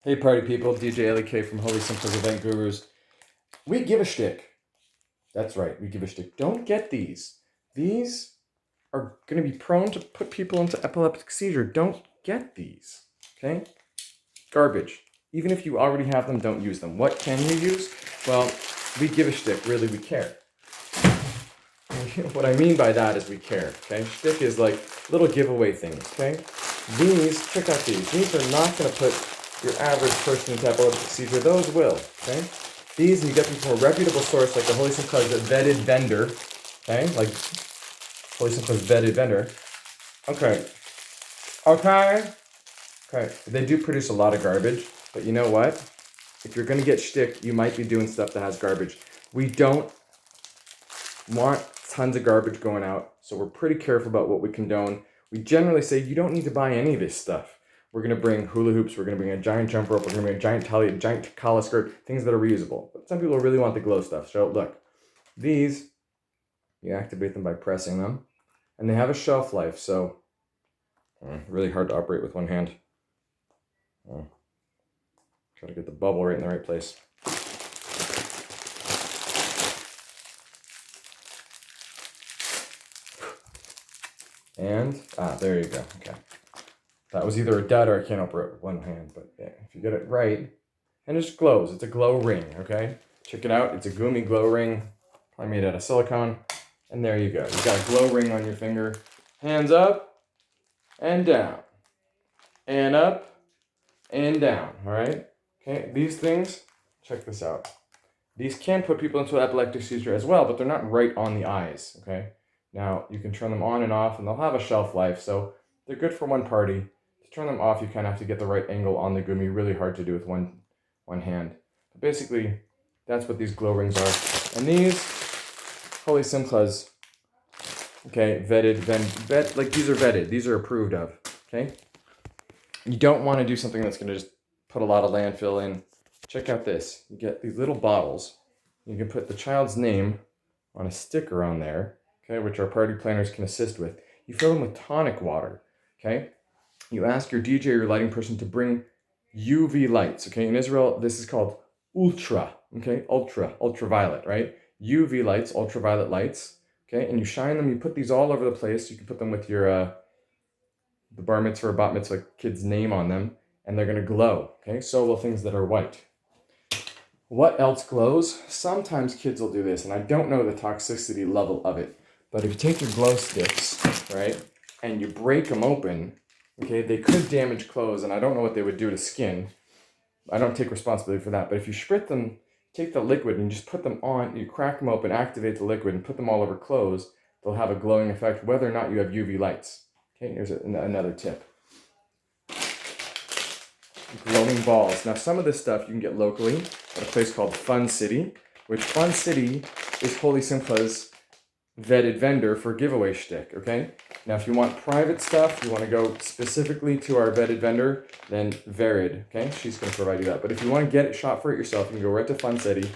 Hey party people, DJ LK from Holy SIMCHAS Event Gurus. We give a shtick. That's right, we give a shtick. Don't get these. These are going to be prone to put people into epileptic seizure. Don't get these, okay? Garbage. Even if you already have them, don't use them. What can you use? Well, we give a shtick. Really, we care. What I mean by that is we care, okay? Shtick is like little giveaway things, okay? Check out these. These are not going to put your average person into epileptic seizure. Those will, okay? These, you get them from a reputable source like the Holy SIMCHAS vetted vendor, okay? Like Holy SIMCHAS vetted vendor. Okay. They do produce a lot of garbage, but you know what? If you're going to get shtick, you might be doing stuff that has garbage. We don't want tons of garbage going out, so we're pretty careful about what we condone. We generally say you don't need to buy any of this stuff. We're going to bring hula hoops, we're going to bring a giant jump rope, we're going to bring a giant tally, a giant collar skirt, things that are reusable. But some people really want the glow stuff. So look, these, you activate them by pressing them, and they have a shelf life, so really hard to operate with one hand. Try to get the bubble right in the right place. And, there you go, okay. That was either a dud or I can't operate with one hand, but yeah, if you get it right, and it just glows. It's a glow ring, okay? Check it out. It's a Gumi glow ring, probably made out of silicone. And there you go. You got a glow ring on your finger. Hands up and down. And up and down, all right? Okay, these things, check this out. These can put people into epileptic seizure as well, but they're not right on the eyes, okay? Now, you can turn them on and off, and they'll have a shelf life, so they're good for one party. To turn them off, you kind of have to get the right angle on the Gumi. Really hard to do with one hand. But basically, that's what these glow rings are. And these, Holy SIMCHAS, okay, vetted, like these are vetted. These are approved of, okay? You don't want to do something that's going to just put a lot of landfill in. Check out this. You get these little bottles. You can put the child's name on a sticker on there, okay, which our party planners can assist with. You fill them with tonic water, okay? You ask your DJ or your lighting person to bring UV lights, okay? In Israel, this is called ultra, okay? Ultraviolet, right? UV lights, ultraviolet lights, okay? And you shine them, you put these all over the place. You can put them with your, the bar mitzvah or bat mitzvah kid's name on them, and they're gonna glow, okay? So will things that are white. What else glows? Sometimes kids will do this, and I don't know the toxicity level of it, but if you take your glow sticks, right, and you break them open, okay, they could damage clothes, and I don't know what they would do to skin. I don't take responsibility for that, but if you spritz them, take the liquid and just put them on, you crack them open, activate the liquid, and put them all over clothes, they'll have a glowing effect whether or not you have UV lights. Okay, here's another tip. Glowing balls. Now, some of this stuff you can get locally at a place called Fun City, which Fun City is Holy SIMCHAS vetted vendor for giveaway shtick, okay? Now, if you want private stuff, you want to go specifically to our vetted vendor, then Verid, okay? She's going to provide you that. But if you want to get it, shop for it yourself, you can go right to Fun City,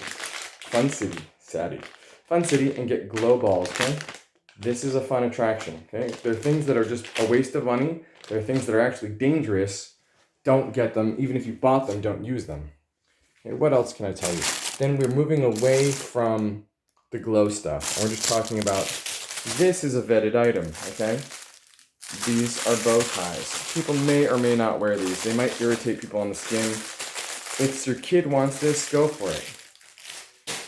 and get glow balls, okay? This is a fun attraction, okay? They're things that are just a waste of money. They're things that are actually dangerous. Don't get them. Even if you bought them, don't use them. Okay, what else can I tell you? Then we're moving away from the glow stuff. And we're just talking about, this is a vetted item, okay? These are bow ties. People may or may not wear these. They might irritate people on the skin. If your kid wants this, go for it.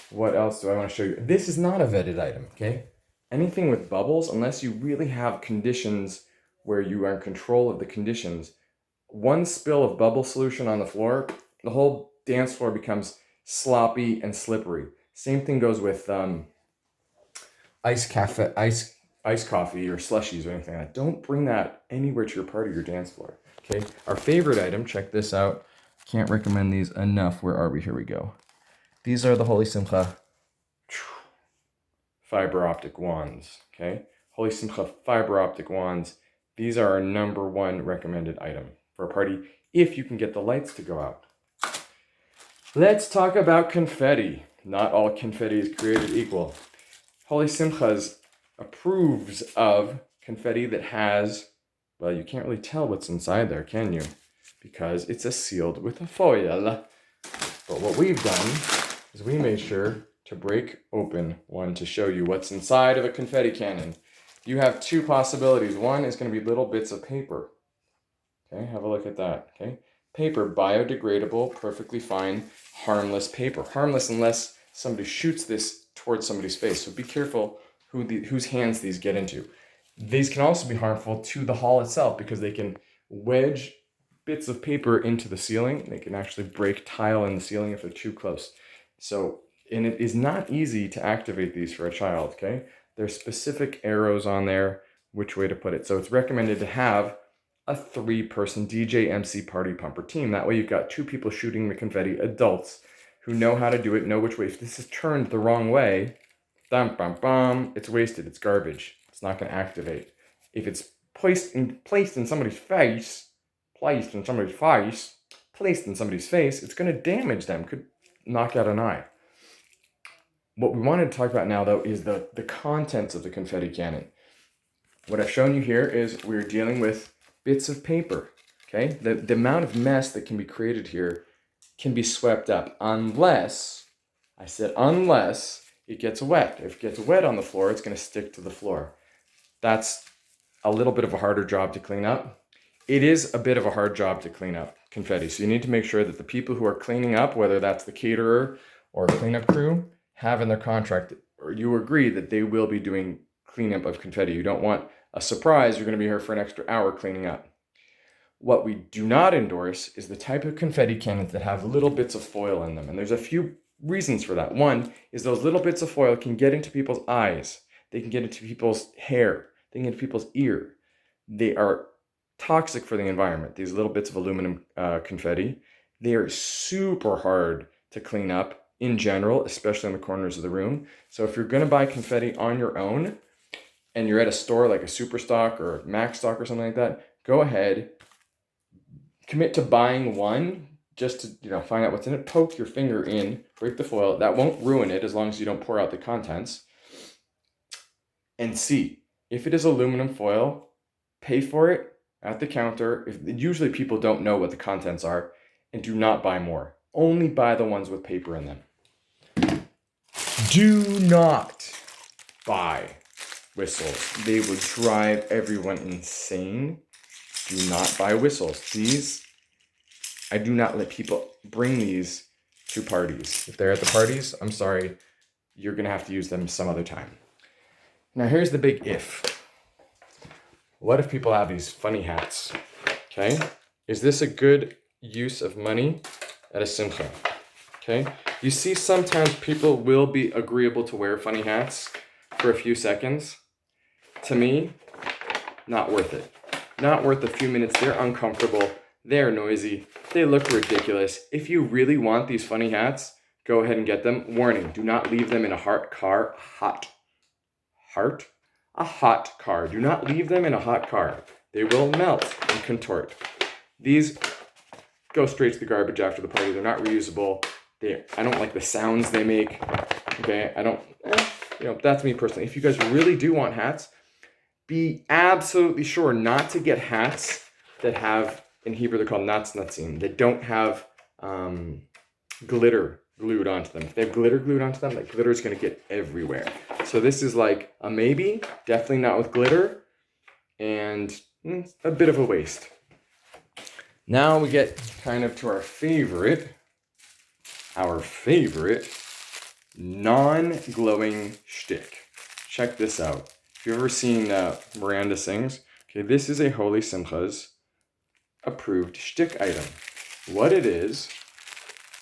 What else do I want to show you? This is not a vetted item, okay? Anything with bubbles, unless you really have conditions where you are in control of the conditions, one spill of bubble solution on the floor, the whole dance floor becomes sloppy and slippery. Same thing goes with iced coffee or slushies or anything like that. Don't bring that anywhere to your party or your dance floor. Okay. Our favorite item, check this out. Can't recommend these enough. Where are we? Here we go. These are the Holy SIMCHAS fiber optic wands. Okay. Holy SIMCHAS fiber optic wands. These are our number one recommended item for a party if you can get the lights to go out. Let's talk about confetti. Not all confetti is created equal. Holy SIMCHAS approves of confetti that has, well, you can't really tell what's inside there, can you? because it's sealed with a foil. But what we've done is we made sure to break open one to show you what's inside of a confetti cannon. You have two possibilities. One is going to be little bits of paper. Okay, have a look at that. Okay, paper, biodegradable, perfectly fine, harmless paper. Harmless unless somebody shoots this towards somebody's face. So be careful whose hands these get into. These can also be harmful to the hall itself because they can wedge bits of paper into the ceiling. They can actually break tile in the ceiling if they're too close. So, and it is not easy to activate these for a child, okay? There's specific arrows on there, which way to put it. So it's recommended to have a 3-person DJ MC party pumper team. That way you've got 2 people shooting the confetti, adults who know how to do it, know which way. If this is turned the wrong way, bam, bam, bam, it's wasted, it's garbage. It's not gonna activate. If it's placed in somebody's face, placed in somebody's face, it's gonna damage them, could knock out an eye. What we wanted to talk about now, though, is the contents of the confetti cannon. What I've shown you here is we're dealing with bits of paper, okay? The amount of mess that can be created here can be swept up unless, I said unless, it gets wet. If it gets wet on the floor, it's going to stick to the floor. That's a little bit of a harder job to clean up. It is a bit of a hard job to clean up confetti. So you need to make sure that the people who are cleaning up, whether that's the caterer or cleanup crew, have in their contract, or you agree that they will be doing cleanup of confetti. You don't want a surprise, you're going to be here for an extra hour cleaning up. What we do not endorse is the type of confetti cannons that have little bits of foil in them. And there's a few reasons for that. One is those little bits of foil can get into people's eyes. They can get into people's hair. They can get into people's ear. They are toxic for the environment. These little bits of aluminum confetti, they are super hard to clean up in general, especially in the corners of the room. So if you're going to buy confetti on your own and you're at a store like a Superstock or Max Stock or something like that, go ahead, commit to buying one just to find out what's in it. Poke your finger in, break the foil. That won't ruin it as long as you don't pour out the contents. And see if it is aluminum foil. Pay for it at the counter. Usually people don't know what the contents are, and do not buy more. Only buy the ones with paper in them. Do not buy whistles. They will drive everyone insane. Do not buy whistles. I do not let people bring these to parties. If they're at the parties, I'm sorry, you're going to have to use them some other time. Now here's the big if. What if people have these funny hats? Okay? Is this a good use of money at a simcha? Okay? You see sometimes people will be agreeable to wear funny hats for a few seconds. To me, not worth it. Not worth a few minutes. They're uncomfortable. They're noisy. They look ridiculous. If you really want these funny hats, go ahead and get them. Warning, do not leave them in a hot car. A hot car. Do not leave them in a hot car. They will melt and contort. These go straight to the garbage after the party. They're not reusable. I don't like the sounds they make. Okay, that's me personally. If you guys really do want hats, be absolutely sure not to get hats that have, in Hebrew they're called natzim, that don't have glitter glued onto them. If they have glitter glued onto them, that glitter is going to get everywhere. So this is like a maybe, definitely not with glitter, and a bit of a waste. Now we get kind of to our favorite non-glowing shtick. Check this out. If you've ever seen Miranda Sings, okay, this is a Holy SIMCHAS approved shtick item. What it is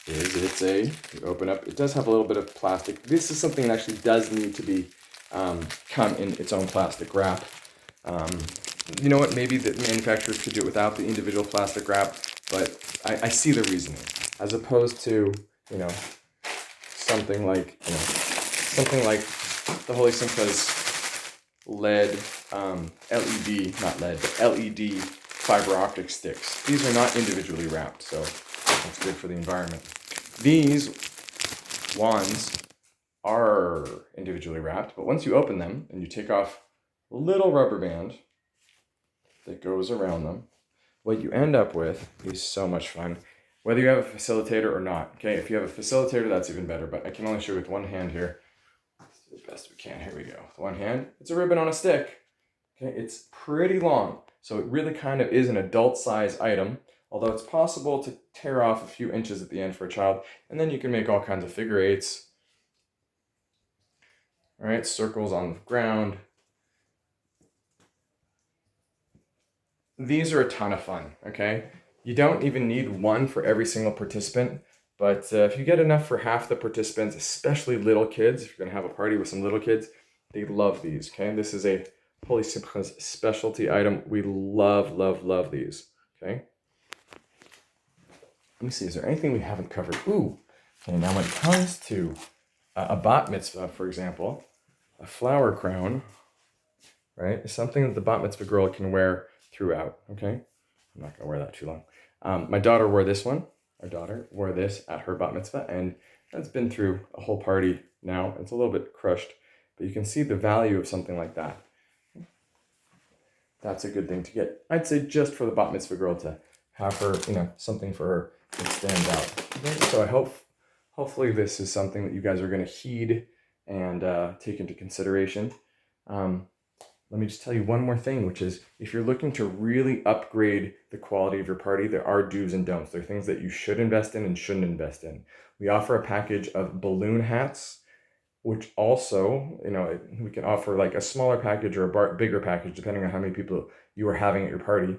you open up, it does have a little bit of plastic. This is something that actually does need to be come in its own plastic wrap. You know what, maybe the manufacturers could do it without the individual plastic wrap, but I see the reasoning. As opposed to, something like the Holy SIMCHAS LED, LED fiber optic sticks. These are not individually wrapped, so that's good for the environment. These wands are individually wrapped, but once you open them and you take off a little rubber band that goes around them, what you end up with is so much fun, whether you have a facilitator or not. Okay, if you have a facilitator, that's even better, but I can only show you with one hand here. Let's do the best we can. Here we go. With one hand, it's a ribbon on a stick. Okay, it's pretty long, so it really kind of is an adult size item, although it's possible to tear off a few inches at the end for a child, and then you can make all kinds of figure eights. All right, circles on the ground. These are a ton of fun, okay? You don't even need one for every single participant, but if you get enough for half the participants, especially little kids, if you're gonna have a party with some little kids, they love these, okay? This is a SIMCHAS specialty item. We love, love, love these, okay? Let me see, is there anything we haven't covered? Ooh, okay, now when it comes to a bat mitzvah, for example, a flower crown, right, is something that the bat mitzvah girl can wear throughout, okay? I'm not gonna wear that too long. My daughter wore this one. Our daughter wore this at her bat mitzvah, and that's been through a whole party now. It's a little bit crushed, but you can see the value of something like that. That's a good thing to get. I'd say just for the bat mitzvah girl to have her, something for her that stands out. Okay? So hopefully this is something that you guys are gonna heed and take into consideration. Let me just tell you one more thing, which is if you're looking to really upgrade the quality of your party, there are do's and don'ts. There are things that you should invest in and shouldn't invest in. We offer a package of balloon hats, which also, we can offer like a smaller package or a bigger package, depending on how many people you are having at your party.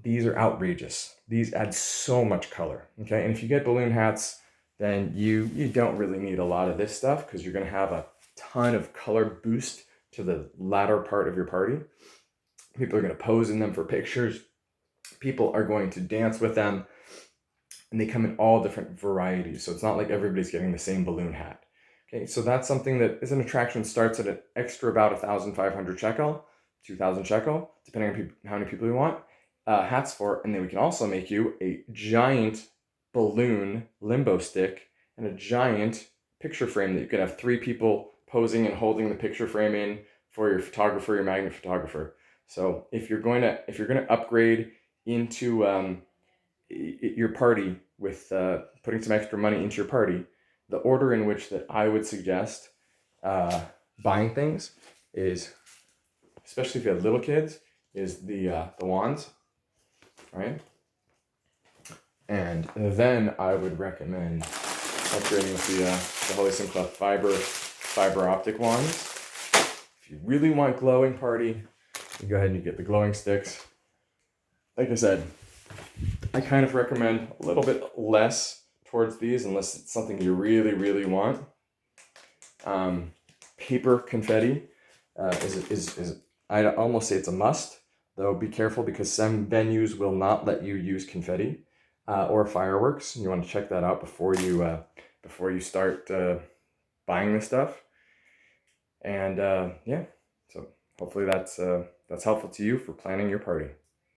These are outrageous. These add so much color, okay? And if you get balloon hats, then you don't really need a lot of this stuff because you're gonna have a ton of color boost to the latter part of your party. People are going to pose in them for pictures. People are going to dance with them, and they come in all different varieties. So it's not like everybody's getting the same balloon hat. Okay, so that's something that is an attraction. Starts at an extra about 1,500 shekel, 2,000 shekel, depending on how many people you want hats for. And then we can also make you a giant balloon limbo stick and a giant picture frame that you could have 3 people posing and holding the picture frame in for your photographer, your magnet photographer. So if you're going to upgrade into your party with putting some extra money into your party, the order in which that I would suggest buying things is, especially if you have little kids, is the wands, right? And then I would recommend upgrading with the Holy SIMCHAS fiber optic wands. If you really want glowing party, you go ahead and you get the glowing sticks. Like I said, I kind of recommend a little bit less towards these unless it's something you really, really want. Paper confetti is I'd almost say it's a must, though be careful because some venues will not let you use confetti or fireworks. You want to check that out before you start buying this stuff. And yeah, so hopefully that's helpful to you for planning your party.